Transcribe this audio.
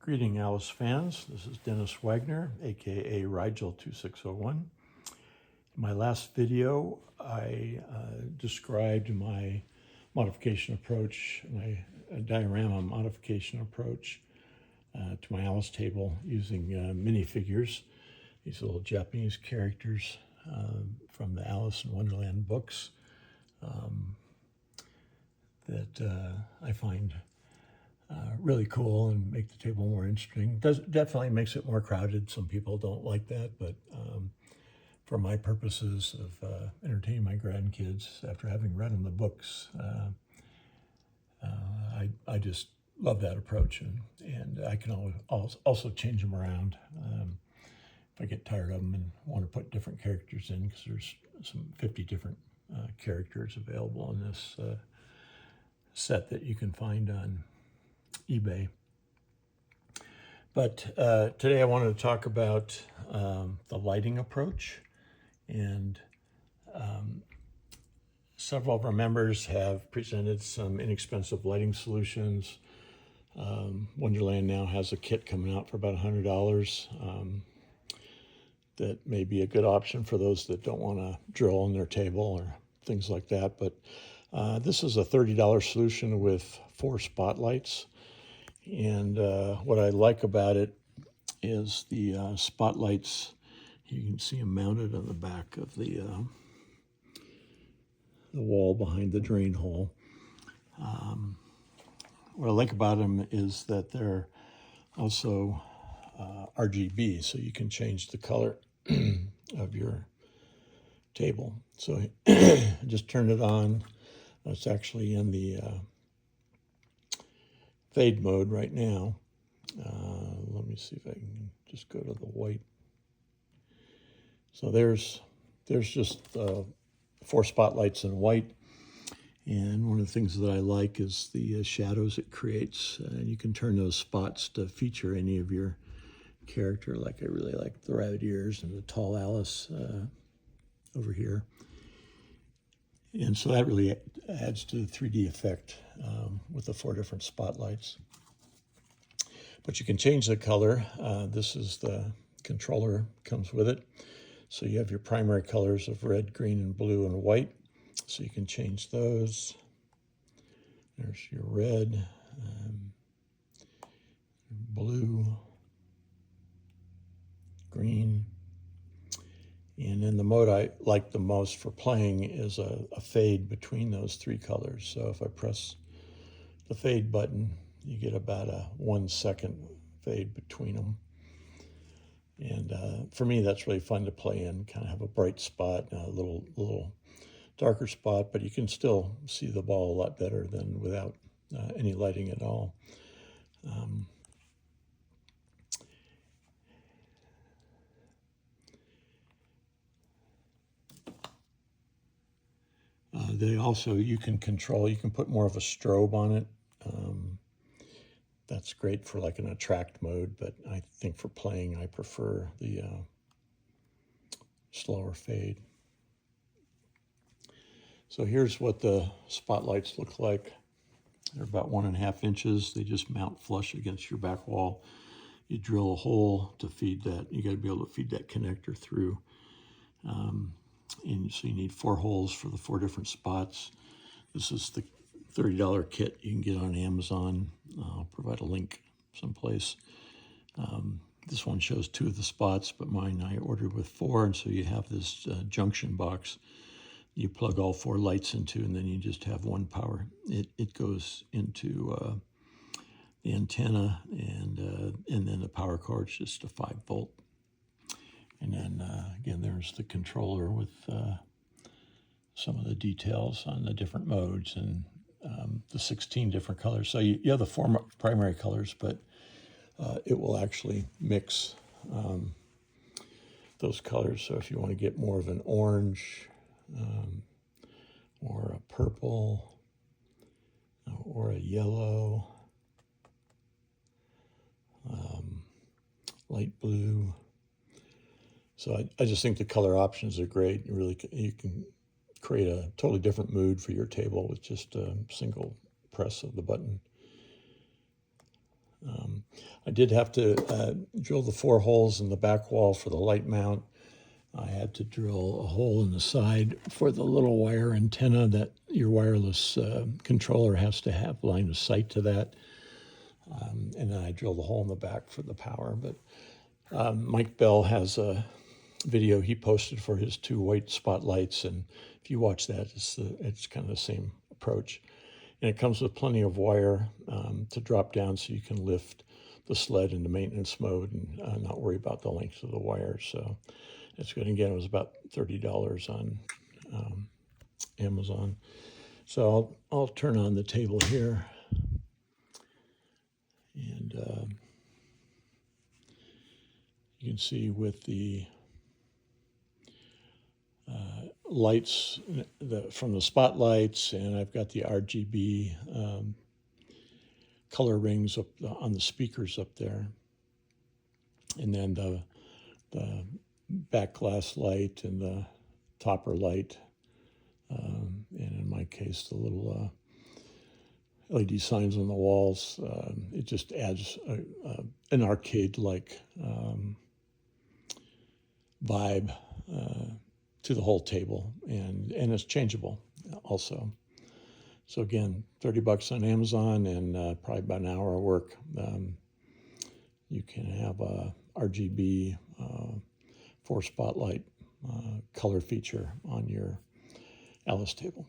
Greeting Alice fans, this is Dennis Wagner, aka Rigel2601. In my last video, I described my modification approach, my diorama modification approach to my Alice table using minifigures, these little Japanese characters from the Alice in Wonderland books that I find really cool and make the table more interesting. Definitely makes it more crowded. Some people don't like that, but for my purposes of entertaining my grandkids after having read them the books, I just love that approach, and I can also change them around if I get tired of them and want to put different characters in, because there's some 50 different characters available in this set that you can find on eBay. But today I wanted to talk about the lighting approach, and several of our members have presented some inexpensive lighting solutions. Wonderland now has a kit coming out for about $100 that may be a good option for those that don't want to drill on their table or things like that. But this is a $30 solution with 4 spotlights. And what I like about it is the spotlights. You can see them mounted on the back of the wall behind the drain hole. What I like about them is that they're also RGB, so you can change the color of your table. So just turn it on. It's actually in the fade mode right now. Let me see if I can just go to the white. So there's just 4 spotlights in white. And one of the things that I like is the shadows it creates. You can turn those spots to feature any of your character. Like I really like the rabbit ears and the tall Alice over here. And so that really adds to the 3D effect with the 4 different spotlights. But you can change the color. This is the controller, comes with it. So you have your primary colors of red, green, and blue, and white. So you can change those. There's your red, blue, green. And then the mode I like the most for playing is a fade between those 3 colors. So if I press the fade button, you get about a 1 second fade between them. And for me, that's really fun to play in. Kind of have a bright spot, a little darker spot, but you can still see the ball a lot better than without any lighting at all. They also, you can put more of a strobe on it. That's great for like an attract mode, but I think for playing, I prefer the slower fade. So here's what the spotlights look like. They're about 1.5 inches. They just mount flush against your back wall. You drill a hole to feed that. You got to be able to feed that connector through. And so you need 4 holes for the 4 different spots. This is the $30 kit you can get on Amazon. I'll provide a link someplace. This one shows 2 of the spots, but mine I ordered with 4, and so you have this junction box you plug all 4 lights into, and then you just have one power. It goes into the antenna, and then the power cord's just a 5-volt. And then again, there's the controller with some of the details on the different modes and the 16 different colors. So you have the 4 primary colors, but it will actually mix those colors. So if you want to get more of an orange or a purple or a yellow, light blue. So I just think the color options are great. You can create a totally different mood for your table with just a single press of the button. I did have to drill the 4 holes in the back wall for the light mount. I had to drill a hole in the side for the little wire antenna that your wireless controller has to have line of sight to that. And then I drilled a hole in the back for the power. But Mike Bell has a video he posted for his 2 white spotlights, and if you watch that, it's kind of the same approach. And it comes with plenty of wire to drop down so you can lift the sled into maintenance mode and not worry about the length of the wire. So it's good. Again, it was about $30 on Amazon. So I'll turn on the table here. And you can see with the lights from the spotlights, and I've got the RGB color rings up on the speakers up there. And then the back glass light and the topper light. And in my case, the little LED signs on the walls. It just adds an arcade-like vibe to the whole table, and it's changeable also. So again, $30 on Amazon, and probably about an hour of work. You can have a RGB 4 spotlight color feature on your Alice table.